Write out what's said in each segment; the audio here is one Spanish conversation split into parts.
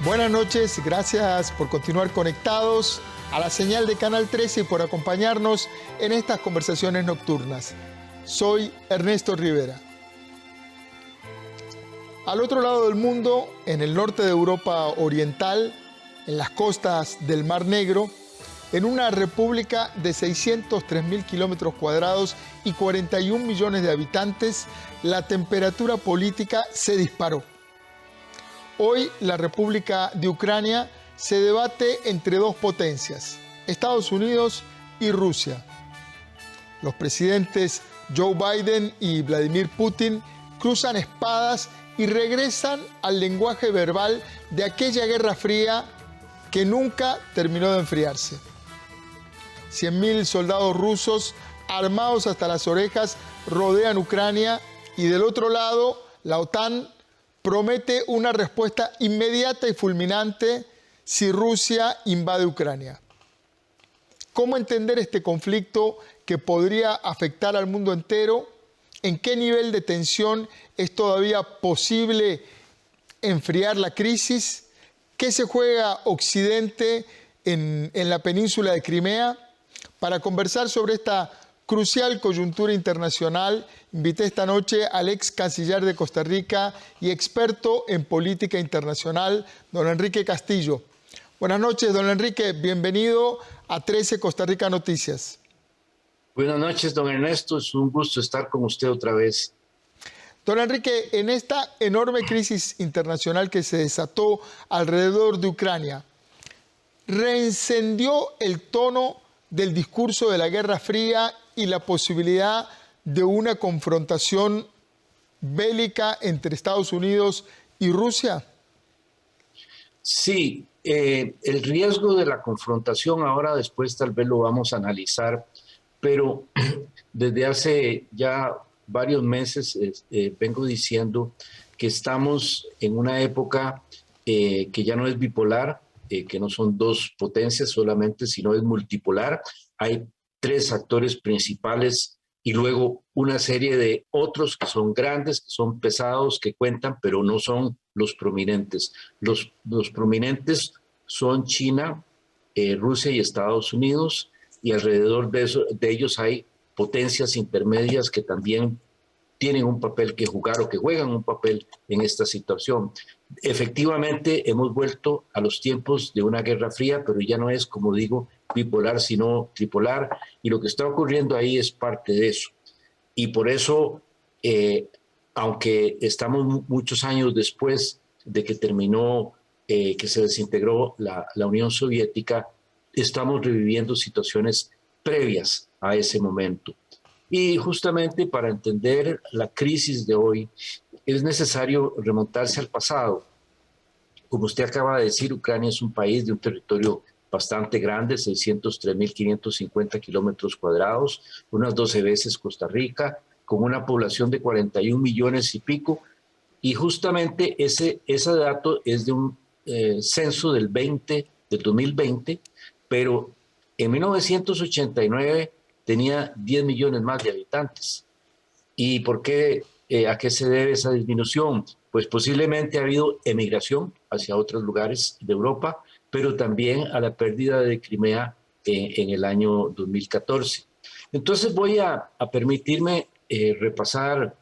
Buenas noches, gracias por continuar conectados a la señal de Canal 13 y por acompañarnos en estas conversaciones nocturnas. Soy Ernesto Rivera. Al otro lado del mundo, en el norte de Europa Oriental, en las costas del Mar Negro, en una república de 603.000 kilómetros cuadrados y 41 millones de habitantes, la temperatura política se disparó. Hoy la República de Ucrania se debate entre dos potencias, Estados Unidos y Rusia. Los presidentes Joe Biden y Vladimir Putin cruzan espadas y regresan al lenguaje verbal de aquella Guerra Fría que nunca terminó de enfriarse. 100.000 soldados rusos armados hasta las orejas rodean Ucrania y del otro lado la OTAN promete una respuesta inmediata y fulminante si Rusia invade Ucrania. ¿Cómo entender este conflicto que podría afectar al mundo entero? ¿En qué nivel de tensión es todavía posible enfriar la crisis? ¿Qué se juega Occidente en la península de Crimea? Para conversar sobre esta crucial coyuntura internacional, invité esta noche al ex canciller de Costa Rica y experto en política internacional, don Enrique Castillo. Buenas noches, don Enrique. Bienvenido a 13 Costa Rica Noticias. Buenas noches, don Ernesto. Es un gusto estar con usted otra vez. Don Enrique, en esta enorme crisis internacional que se desató alrededor de Ucrania, ¿reencendió el tono del discurso de la Guerra Fría y la posibilidad de una confrontación bélica entre Estados Unidos y Rusia? Sí, el riesgo de la confrontación ahora después tal vez lo vamos a analizar, pero desde hace ya varios meses vengo diciendo que estamos en una época que ya no es bipolar, que no son dos potencias solamente, sino es multipolar. Hay tres actores principales y luego una serie de otros que son grandes, que son pesados, que cuentan, pero no son los prominentes. Los prominentes son China, Rusia y Estados Unidos, y alrededor de ellos hay potencias intermedias que también tienen un papel que jugar o que juegan un papel en esta situación. Efectivamente, hemos vuelto a los tiempos de una guerra fría, pero ya no es, como digo, bipolar, sino tripolar, y lo que está ocurriendo ahí es parte de eso. Y por eso, aunque estamos muchos años después de que terminó, que se desintegró la Unión Soviética, estamos reviviendo situaciones previas a ese momento. Y justamente para entender la crisis de hoy es necesario remontarse al pasado. Como usted acaba de decir, Ucrania es un país de un territorio bastante grande, 603.550 kilómetros cuadrados, unas 12 veces Costa Rica, con una población de 41 millones y pico. Y justamente ese dato es de un censo del 2020, pero en 1989 tenía 10 millones más de habitantes. ¿Y por qué? ¿A qué se debe esa disminución? Pues posiblemente ha habido emigración hacia otros lugares de Europa, pero también a la pérdida de Crimea en el año 2014. Entonces voy a permitirme repasar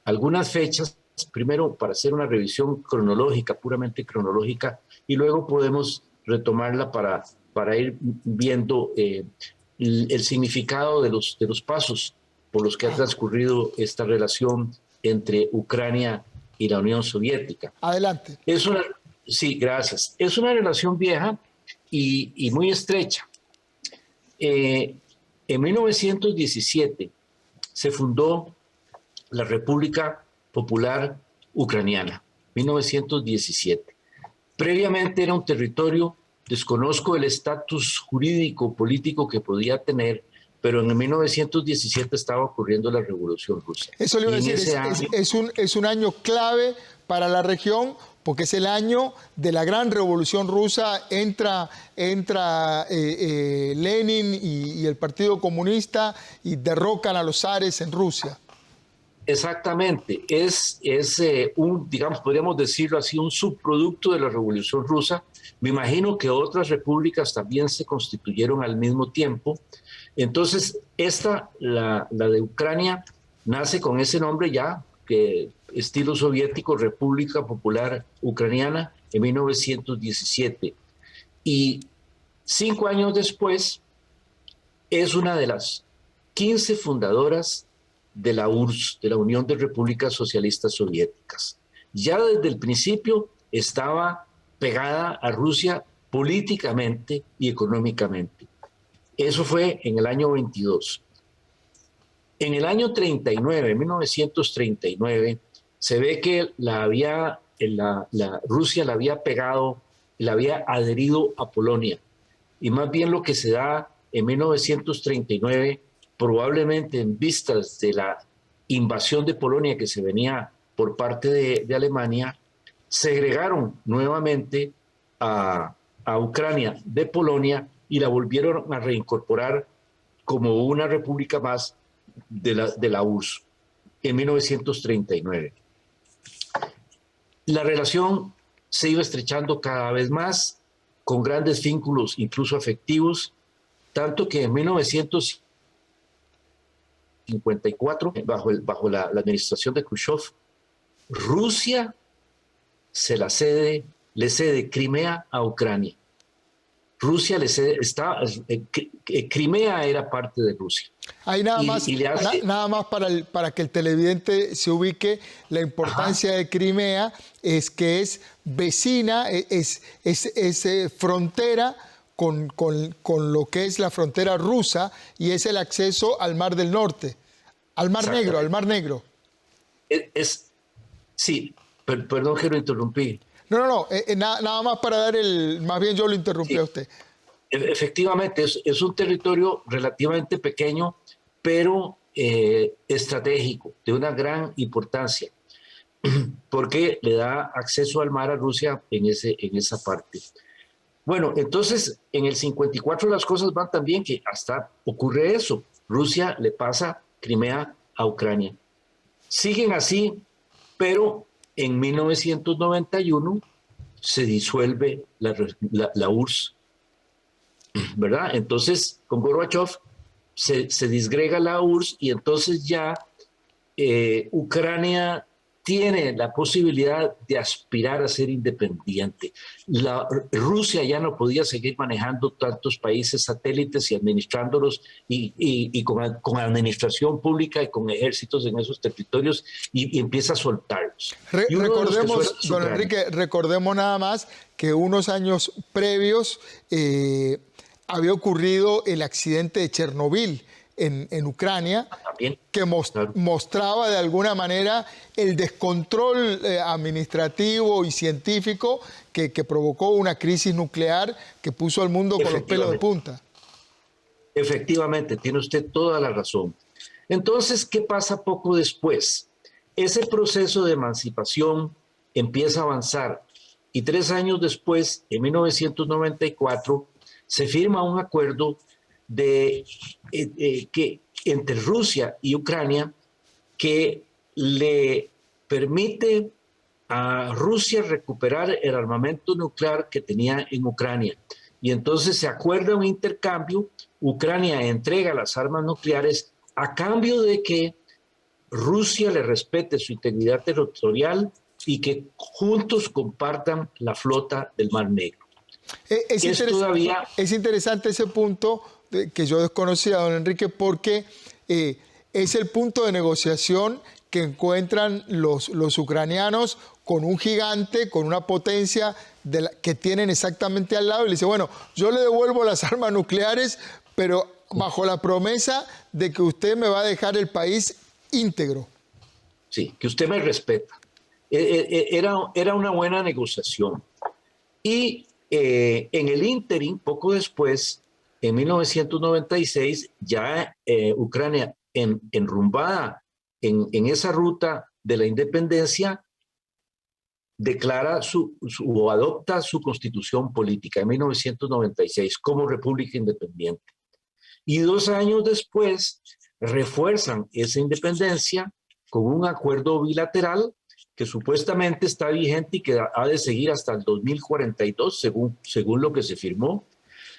algunas fechas, primero para hacer una revisión cronológica, puramente cronológica, y luego podemos retomarla para ir viendo el significado de los pasos por los que ha transcurrido esta relación entre Ucrania y la Unión Soviética. Adelante. Sí, gracias. Es una relación vieja y muy estrecha. En 1917 se fundó la República Popular Ucraniana, 1917. Previamente era un territorio. Desconozco el estatus jurídico, político que podía tener, pero en 1917 estaba ocurriendo la Revolución Rusa. Eso le iba a decir, es un año clave para la región, porque es el año de la gran Revolución Rusa. Entra Lenin y el Partido Comunista y derrocan a los zares en Rusia. Exactamente, digamos, podríamos decirlo así, un subproducto de la Revolución Rusa. Me imagino que otras repúblicas también se constituyeron al mismo tiempo. Entonces, la de Ucrania, nace con ese nombre ya, que estilo soviético, República Popular Ucraniana, en 1917. Y 5 años después, es una de las 15 fundadoras de la URSS, de la Unión de Repúblicas Socialistas Soviéticas. Ya desde el principio estaba pegada a Rusia políticamente y económicamente. Eso fue en el año 22. En el año 39, 1939, se ve que Rusia la había pegado, la había adherido a Polonia. Y más bien lo que se da en 1939, probablemente en vistas de la invasión de Polonia que se venía por parte de Alemania, segregaron nuevamente a Ucrania de Polonia y la volvieron a reincorporar como una república más de la URSS en 1939. La relación se iba estrechando cada vez más, con grandes vínculos, incluso afectivos, tanto que en 1954, bajo la administración de Khrushchev, Rusia le cede Crimea a Ucrania. Rusia le cede, Crimea era parte de Rusia. Ahí nada más para que el televidente se ubique, la importancia de Crimea es que es vecina, es frontera con lo que es la frontera rusa y es el acceso al Mar del Norte, al Mar Negro. Sí, perdón que lo interrumpí. No, nada más para dar más bien yo lo interrumpí a usted. Efectivamente, es un territorio relativamente pequeño, pero estratégico, de una gran importancia, porque le da acceso al mar a Rusia en esa parte. Bueno, entonces en el 54 las cosas van tan bien que hasta ocurre eso. Rusia le pasa Crimea a Ucrania. Siguen así, pero en 1991 se disuelve la URSS, ¿verdad? Entonces, con Gorbachev se disgrega la URSS y entonces ya Ucrania tiene la posibilidad de aspirar a ser independiente. Rusia ya no podía seguir manejando tantos países satélites y administrándolos y con administración pública y con ejércitos en esos territorios y empieza a soltarlos. Recordemos, don Enrique, recordemos nada más que unos años previos había ocurrido el accidente de Chernobyl en Ucrania, que mostraba de alguna manera el descontrol administrativo y científico que provocó una crisis nuclear que puso al mundo con los pelos de punta. Efectivamente, tiene usted toda la razón. Entonces, ¿qué pasa poco después? Ese proceso de emancipación empieza a avanzar y 3 años después, en 1994, se firma un acuerdo que entre Rusia y Ucrania que le permite a Rusia recuperar el armamento nuclear que tenía en Ucrania. Y entonces se acuerda un intercambio, Ucrania entrega las armas nucleares a cambio de que Rusia le respete su integridad territorial y que juntos compartan la flota del Mar Negro. Es interesante ese punto que yo desconocía, don Enrique, porque es el punto de negociación que encuentran los ucranianos con un gigante, con una potencia que tienen exactamente al lado, y le dice, bueno, yo le devuelvo las armas nucleares, pero bajo la promesa de que usted me va a dejar el país íntegro. Sí, que usted me respeta. Era una buena negociación. Y en el ínterin, poco después, en 1996, ya Ucrania, enrumbada en esa ruta de la independencia, declara o adopta su constitución política en 1996 como república independiente. Y 2 años después refuerzan esa independencia con un acuerdo bilateral que supuestamente está vigente y que ha de seguir hasta el 2042, según lo que se firmó,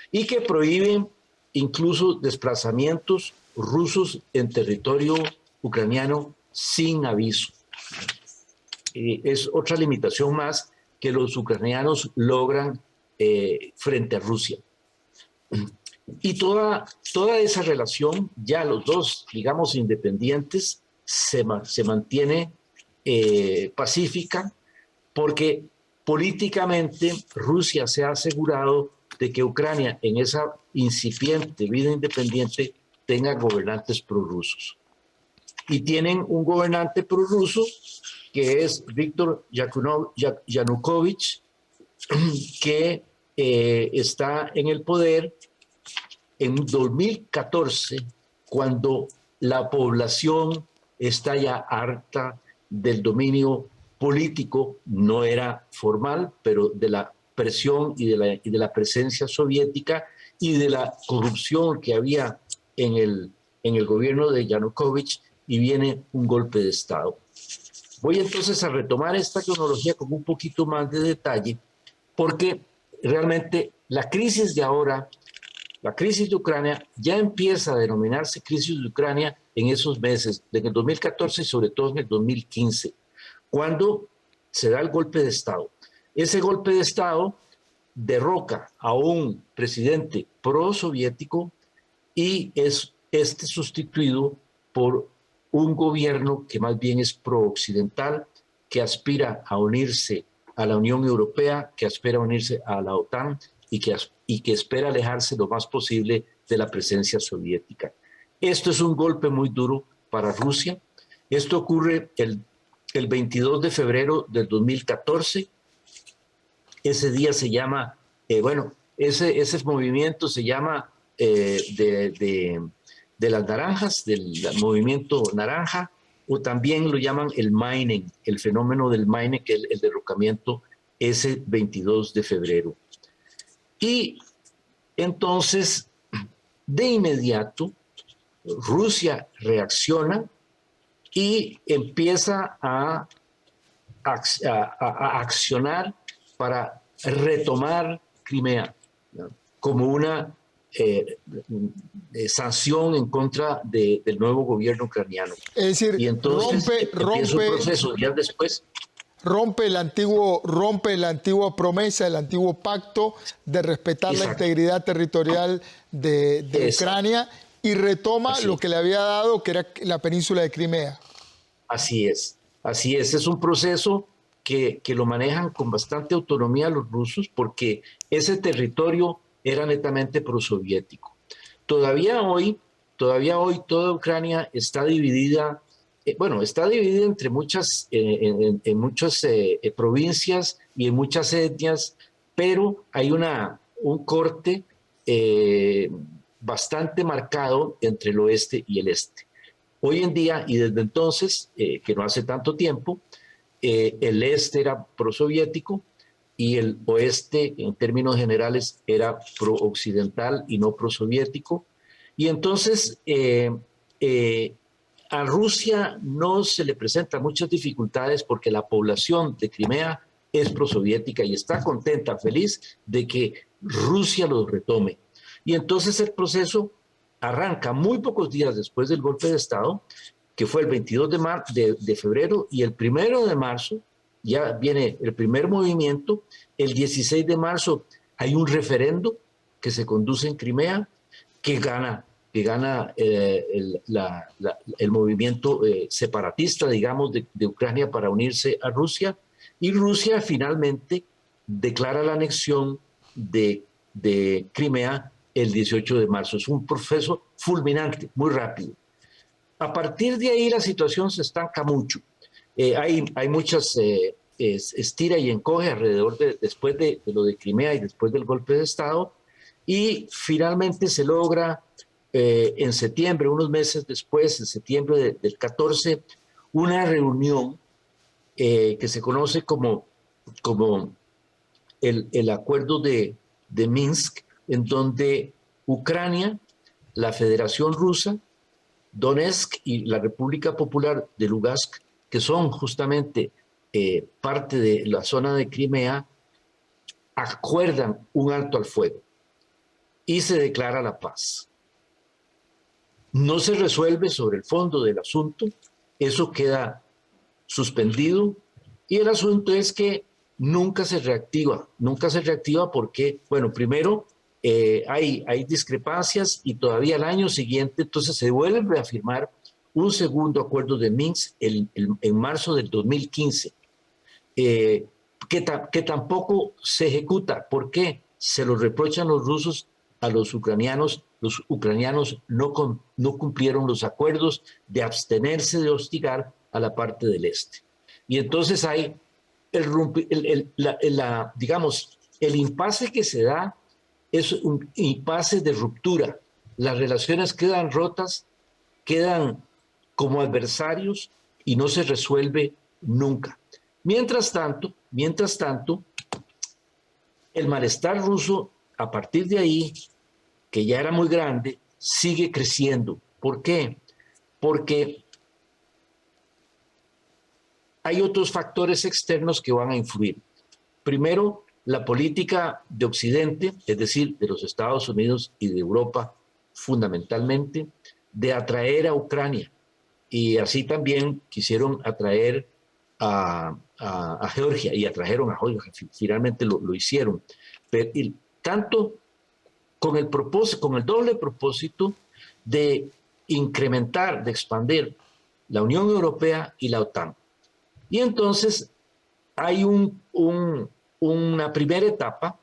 y que prohíbe incluso desplazamientos rusos en territorio ucraniano sin aviso. Es otra limitación más que los ucranianos logran frente a Rusia. Y toda esa relación, ya los dos, digamos, independientes, se mantiene pacífica, porque políticamente Rusia se ha asegurado de que Ucrania, en esa incipiente vida independiente, tenga gobernantes prorrusos. Y tienen un gobernante prorruso que es Víctor Yanukovych, que está en el poder en 2014, cuando la población está ya harta del dominio político, no era formal, pero de la presión y de la presencia soviética y de la corrupción que había en el gobierno de Yanukovych, y viene un golpe de Estado. Voy entonces a retomar esta cronología con un poquito más de detalle, porque realmente la crisis de ahora, la crisis de Ucrania, ya empieza a denominarse crisis de Ucrania en esos meses, en el 2014 y sobre todo en el 2015, cuando se da el golpe de Estado. Ese golpe de Estado derroca a un presidente prosoviético y es sustituido por un gobierno que más bien es pro-occidental, que aspira a unirse a la Unión Europea, que aspira a unirse a la OTAN y que espera alejarse lo más posible de la presencia soviética. Esto es un golpe muy duro para Rusia. Esto ocurre el 22 de febrero del 2014. Ese día se llama, ese movimiento se llama de las naranjas, del movimiento naranja, o también lo llaman el Maizen, el fenómeno del Maizen, que es el derrocamiento ese 22 de febrero. Y entonces, de inmediato, Rusia reacciona y empieza a accionar para retomar Crimea, ¿no?, como una sanción en contra del nuevo gobierno ucraniano. Es decir, y entonces empieza un proceso días después. Rompe la antigua promesa, el antiguo pacto de respetar la integridad territorial de Ucrania, y retoma lo que le había dado, que era la península de Crimea. Así es. Es un proceso que lo manejan con bastante autonomía los rusos, porque ese territorio era netamente prosoviético. Todavía hoy toda Ucrania está dividida. Está dividida entre muchas provincias y en muchas etnias, pero hay un corte bastante marcado entre el oeste y el este. Hoy en día, y desde entonces, que no hace tanto tiempo, el este era prosoviético y el oeste, en términos generales, era pro-occidental y no prosoviético. Y entonces, a Rusia no se le presentan muchas dificultades, porque la población de Crimea es prosoviética y está contenta, feliz de que Rusia los retome. Y entonces el proceso arranca muy pocos días después del golpe de Estado, que fue el 22 de febrero, y el 1 de marzo ya viene el primer movimiento. El 16 de marzo hay un referendo que se conduce en Crimea, que gana el movimiento separatista, digamos, de Ucrania para unirse a Rusia, y Rusia finalmente declara la anexión de Crimea el 18 de marzo. Es un proceso fulminante, muy rápido. A partir de ahí la situación se estanca mucho. Hay muchas estira y encoge alrededor después de lo de Crimea y después del golpe de Estado, y finalmente se logra en septiembre, unos meses después, en septiembre del 14, una reunión que se conoce como el acuerdo de Minsk, en donde Ucrania, la Federación Rusa, Donetsk y la República Popular de Lugansk, que son justamente parte de la zona de Crimea, acuerdan un alto al fuego y se declara la paz. No se resuelve sobre el fondo del asunto, eso queda suspendido, y el asunto es que nunca se reactiva porque, bueno, primero hay discrepancias y todavía al año siguiente entonces se vuelve a firmar un segundo acuerdo de Minsk en marzo del 2015, que tampoco se ejecuta. ¿Por qué? Se lo reprochan los rusos a los ucranianos. Los ucranianos no cumplieron los acuerdos de abstenerse de hostigar a la parte del este. Y entonces hay digamos, el impasse que se da es un impasse de ruptura. Las relaciones quedan rotas, quedan como adversarios y no se resuelve nunca. Mientras tanto, el malestar ruso, a partir de ahí, que ya era muy grande, sigue creciendo. ¿Por qué? Porque hay otros factores externos que van a influir. Primero, la política de Occidente, es decir, de los Estados Unidos y de Europa, fundamentalmente, de atraer a Ucrania. Y así también quisieron atraer a Georgia, y atrajeron a Georgia, finalmente lo hicieron. Pero, tanto con el doble propósito de incrementar, de expandir la Unión Europea y la OTAN. Y entonces hay una primera etapa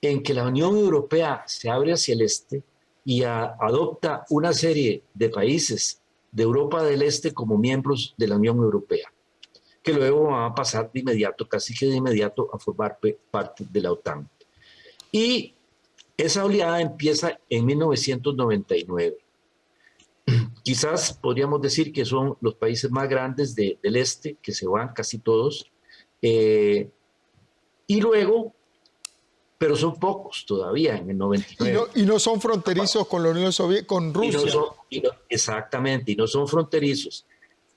en que la Unión Europea se abre hacia el este y adopta una serie de países de Europa del Este como miembros de la Unión Europea, que luego van a pasar de inmediato, casi que de inmediato, a formar parte de la OTAN. Y esa oleada empieza en 1999. Quizás podríamos decir que son los países más grandes del este, que se van casi todos, y luego, pero son pocos todavía en el 99. Y no son fronterizos con la Unión Soviética, con Rusia. Exactamente, y no son fronterizos.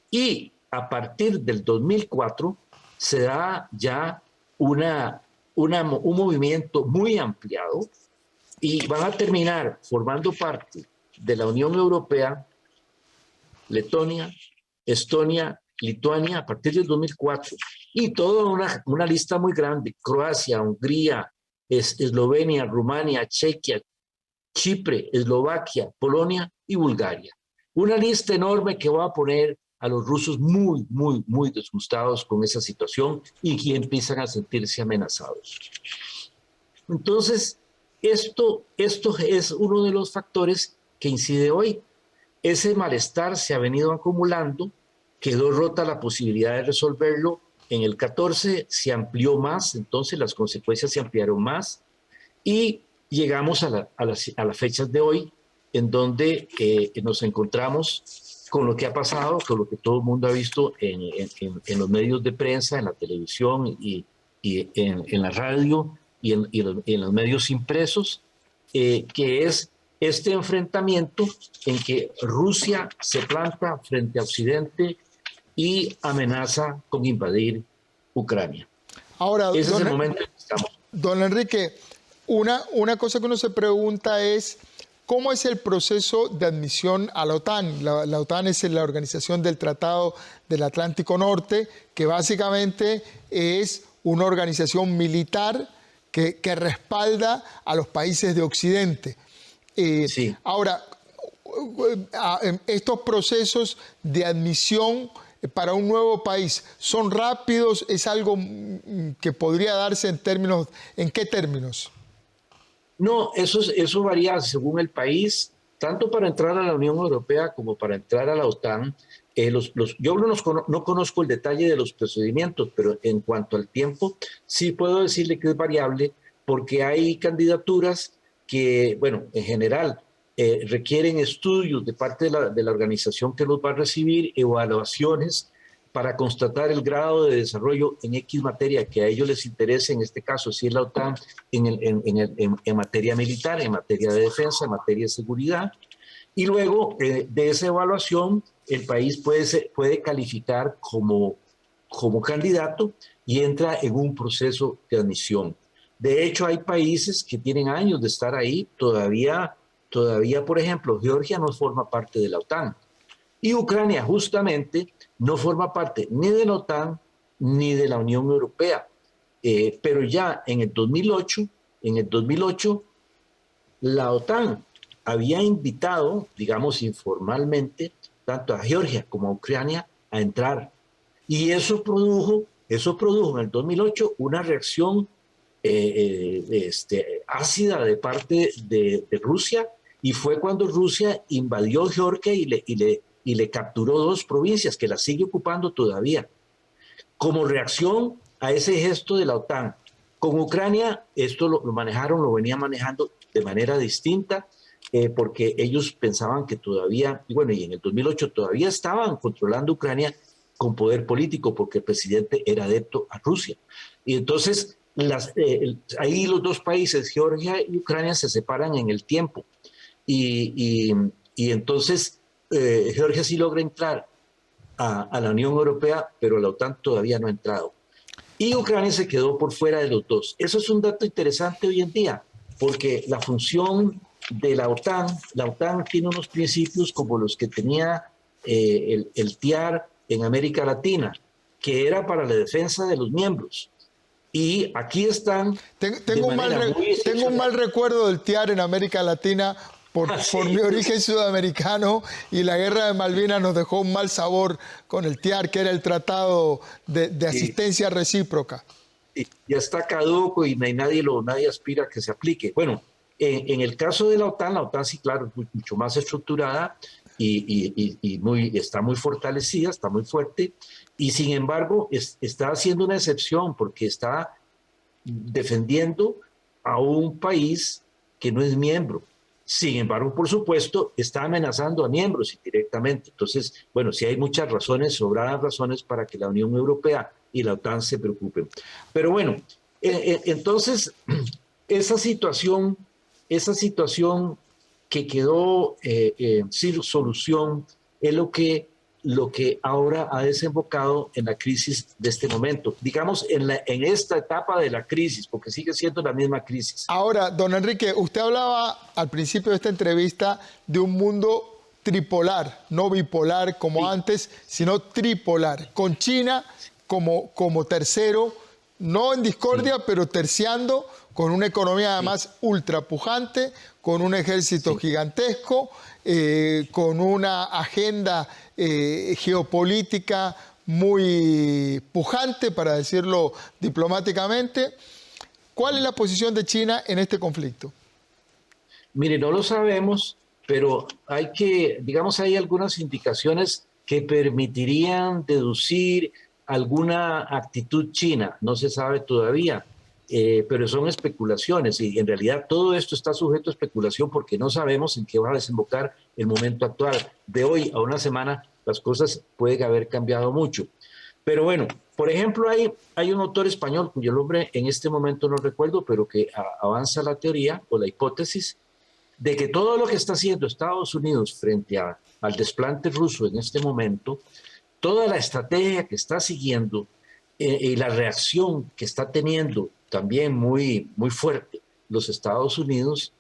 Y a partir del 2004 se da ya un movimiento muy ampliado y van a terminar formando parte de la Unión Europea Letonia, Estonia, Lituania a partir del 2004, y toda una lista muy grande: Croacia, Hungría, Eslovenia, Rumania, Chequia, Chipre, Eslovaquia, Polonia y Bulgaria. Una lista enorme que va a poner a los rusos muy, muy, muy disgustados con esa situación y que empiezan a sentirse amenazados. Entonces, esto es uno de los factores que incide hoy. Ese malestar se ha venido acumulando, quedó rota la posibilidad de resolverlo. En el 14 se amplió más, entonces las consecuencias se ampliaron más y llegamos a las fechas de hoy, en donde nos encontramos con lo que ha pasado, con lo que todo el mundo ha visto en los medios de prensa, en la televisión y en la radio y en los medios impresos, que es este enfrentamiento en que Rusia se planta frente a Occidente y amenaza con invadir Ucrania. Ahora, ese es el momento en que estamos. Don Enrique, una cosa que uno se pregunta es, ¿cómo es el proceso de admisión a la OTAN? La OTAN es la organización del Tratado del Atlántico Norte, que básicamente es una organización militar que respalda a los países de Occidente. Sí. Ahora, estos procesos de admisión para un nuevo país, ¿son rápidos? ¿Es algo que podría darse en qué términos? No, eso varía según el país, tanto para entrar a la Unión Europea como para entrar a la OTAN. Yo no conozco el detalle de los procedimientos, pero en cuanto al tiempo, sí puedo decirle que es variable, porque hay candidaturas que, bueno, en general requieren estudios de parte de la organización que los va a recibir, evaluaciones para constatar el grado de desarrollo en X materia que a ellos les interese, en este caso si es la OTAN, en materia militar, en materia de defensa, en materia de seguridad, Y luego de esa evaluación, el país puede calificar como candidato y entra en un proceso de admisión. De hecho, hay países que tienen años de estar ahí, todavía, por ejemplo, Georgia no forma parte de la OTAN y Ucrania justamente no forma parte ni de la OTAN ni de la Unión Europea. Pero ya en el 2008, la OTAN había invitado, digamos informalmente, tanto a Georgia como a Ucrania a entrar. Y eso produjo en el 2008 una reacción ácida de parte de Rusia, y fue cuando Rusia invadió Georgia y le capturó 2 provincias que las sigue ocupando todavía, como reacción a ese gesto de la OTAN. Con Ucrania esto lo venían manejando de manera distinta, porque ellos pensaban que todavía, y en el 2008 todavía estaban controlando Ucrania con poder político, porque el presidente era adepto a Rusia. Y entonces ahí los 2 países, Georgia y Ucrania, se separan en el tiempo. Y entonces Georgia sí logra entrar a la Unión Europea, pero la OTAN todavía no ha entrado. Y Ucrania se quedó por fuera de los 2. Eso es un dato interesante hoy en día, porque la función de la OTAN tiene unos principios como los que tenía el TIAR en América Latina, que era para la defensa de los miembros. Y aquí están. Tengo un mal recuerdo del TIAR en América Latina por mi origen sudamericano, y la guerra de Malvinas nos dejó un mal sabor con el TIAR, que era el Tratado de Asistencia Recíproca. Ya está caduco y nadie aspira a que se aplique. Bueno, en el caso de la OTAN sí, claro, es mucho más estructurada y está muy fortalecida, está muy fuerte, y sin embargo está haciendo una excepción porque está defendiendo a un país que no es miembro. Sin embargo, por supuesto, está amenazando a miembros indirectamente. Entonces, bueno, sí hay muchas razones, sobradas razones, para que la Unión Europea y la OTAN se preocupen. Pero bueno, entonces, esa situación que quedó sin solución es lo que ahora ha desembocado en la crisis de este momento, digamos en esta etapa de la crisis, porque sigue siendo la misma crisis. Ahora, don Enrique, usted hablaba al principio de esta entrevista de un mundo tripolar, no bipolar como antes, sino tripolar, con China como tercero, no en discordia, pero terciando, con una economía además ultra pujante, con un ejército gigantesco, con una agenda geopolítica muy pujante, para decirlo diplomáticamente. ¿Cuál es la posición de China en este conflicto? Mire, no lo sabemos, pero hay algunas indicaciones que permitirían deducir alguna actitud china. No se sabe todavía, pero son especulaciones, y en realidad todo esto está sujeto a especulación porque no sabemos en qué va a desembocar el momento actual. De hoy a una semana las cosas pueden haber cambiado mucho. Pero bueno, por ejemplo, hay un autor español cuyo nombre en este momento no recuerdo, pero que avanza la teoría o la hipótesis de que todo lo que está haciendo Estados Unidos frente al desplante ruso en este momento, toda la estrategia que está siguiendo y la reacción que está teniendo también muy, muy fuerte los Estados Unidos,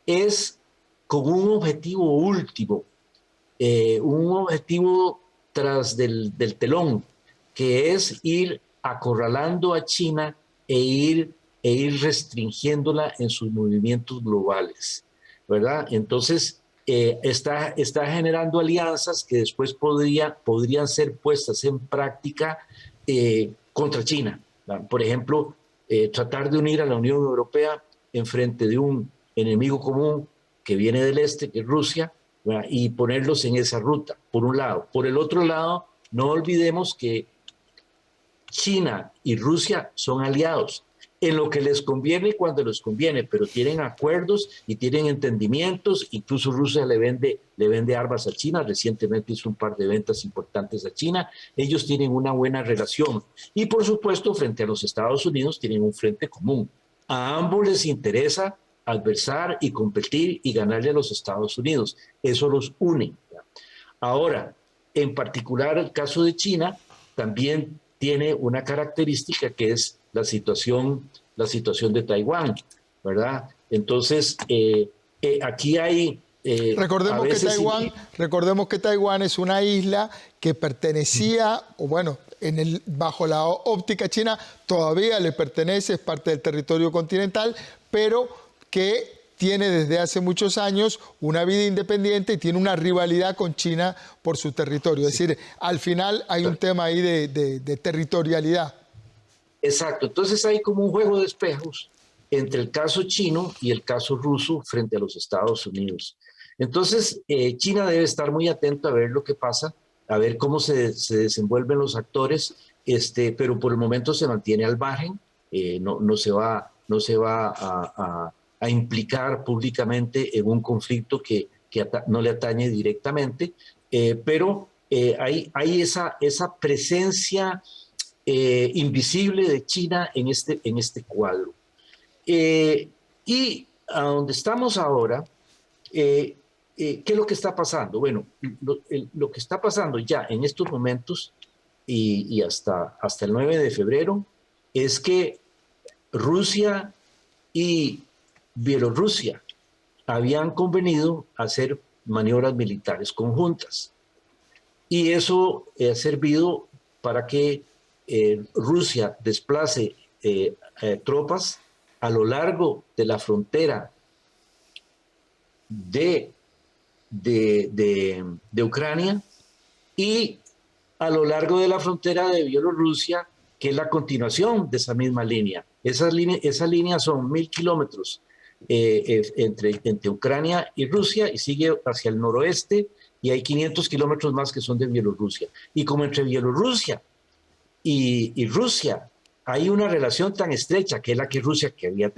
es con un objetivo último, un objetivo tras del telón, que es ir acorralando a China e ir restringiéndola en sus movimientos globales, ¿verdad? Entonces, está generando alianzas que después podrían ser puestas en práctica contra China, ¿verdad? Por ejemplo, tratar de unir a la Unión Europea en frente de un enemigo común que viene del este, que es Rusia, ¿verdad? Y ponerlos en esa ruta, por un lado. Por el otro lado, no olvidemos que China y Rusia son aliados en lo que les conviene y cuando les conviene, pero tienen acuerdos y tienen entendimientos. Incluso Rusia le vende armas a China. Recientemente hizo un par de ventas importantes a China. Ellos tienen una buena relación. Y por supuesto, frente a los Estados Unidos tienen un frente común. A ambos les interesa adversar y competir y ganarle a los Estados Unidos. Eso los une. Ahora, en particular el caso de China también tiene una característica que es la situación de Taiwán, ¿verdad? Entonces, aquí hay... recordemos que Taiwán es una isla que pertenecía, o bueno, bajo la óptica china todavía le pertenece, es parte del territorio continental, pero que tiene desde hace muchos años una vida independiente y tiene una rivalidad con China por su territorio. Es decir, al final hay un tema ahí de territorialidad. Exacto. Entonces hay como un juego de espejos entre el caso chino y el caso ruso frente a los Estados Unidos. Entonces, China debe estar muy atento a ver lo que pasa, a ver cómo se desenvuelven los actores, pero por el momento se mantiene al margen, no se va a implicar públicamente en un conflicto que no le atañe directamente, pero hay esa presencia invisible de China en este cuadro. Y a donde estamos ahora, ¿qué es lo que está pasando? Bueno, lo que está pasando ya en estos momentos y hasta el 9 de febrero es que Rusia y Bielorrusia habían convenido hacer maniobras militares conjuntas. Y eso ha servido para que Rusia desplace tropas a lo largo de la frontera de Ucrania y a lo largo de la frontera de Bielorrusia, que es la continuación de esa misma línea. Esas líneas son 1.000 kilómetros entre Ucrania y Rusia y sigue hacia el noroeste y hay 500 kilómetros más que son de Bielorrusia. Y como entre Bielorrusia y Rusia hay una relación tan estrecha que es la que Rusia querría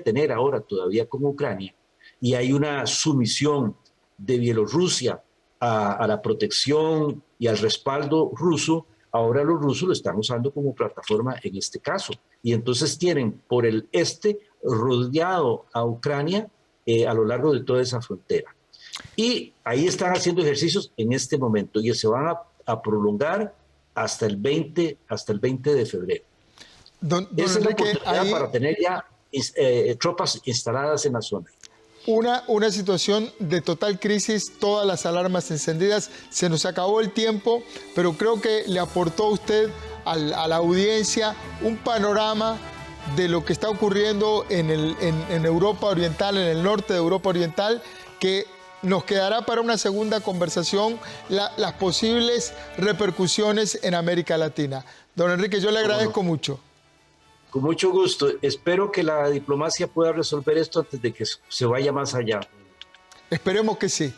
tener ahora todavía con Ucrania, y hay una sumisión de Bielorrusia a la protección y al respaldo ruso, ahora los rusos lo están usando como plataforma en este caso. Y entonces tienen por el este rodeado a Ucrania a lo largo de toda esa frontera. Y ahí están haciendo ejercicios en este momento y se van a prolongar hasta el 20 de febrero. Esa es la oportunidad para tener ya tropas instaladas en la zona. Una situación de total crisis, todas las alarmas encendidas, se nos acabó el tiempo, pero creo que le aportó a usted, a la audiencia, un panorama de lo que está ocurriendo en Europa Oriental, en el norte de Europa Oriental, que nos quedará para una segunda conversación las posibles repercusiones en América Latina. Don Enrique, yo le agradezco mucho. Con mucho gusto. Espero que la diplomacia pueda resolver esto antes de que se vaya más allá. Esperemos que sí.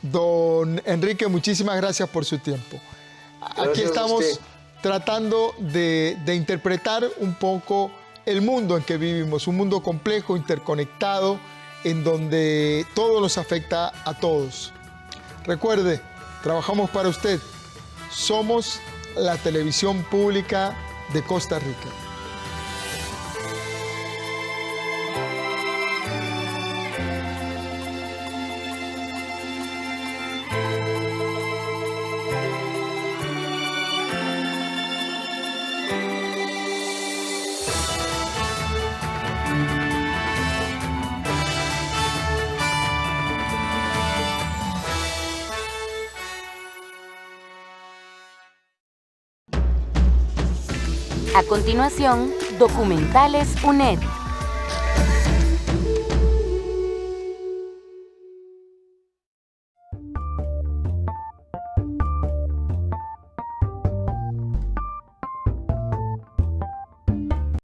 Don Enrique, muchísimas gracias por su tiempo. Gracias. Aquí estamos tratando de interpretar un poco el mundo en que vivimos, un mundo complejo, interconectado, en donde todo nos afecta a todos. Recuerde, trabajamos para usted. Somos la televisión pública de Costa Rica. A continuación, Documentales UNED.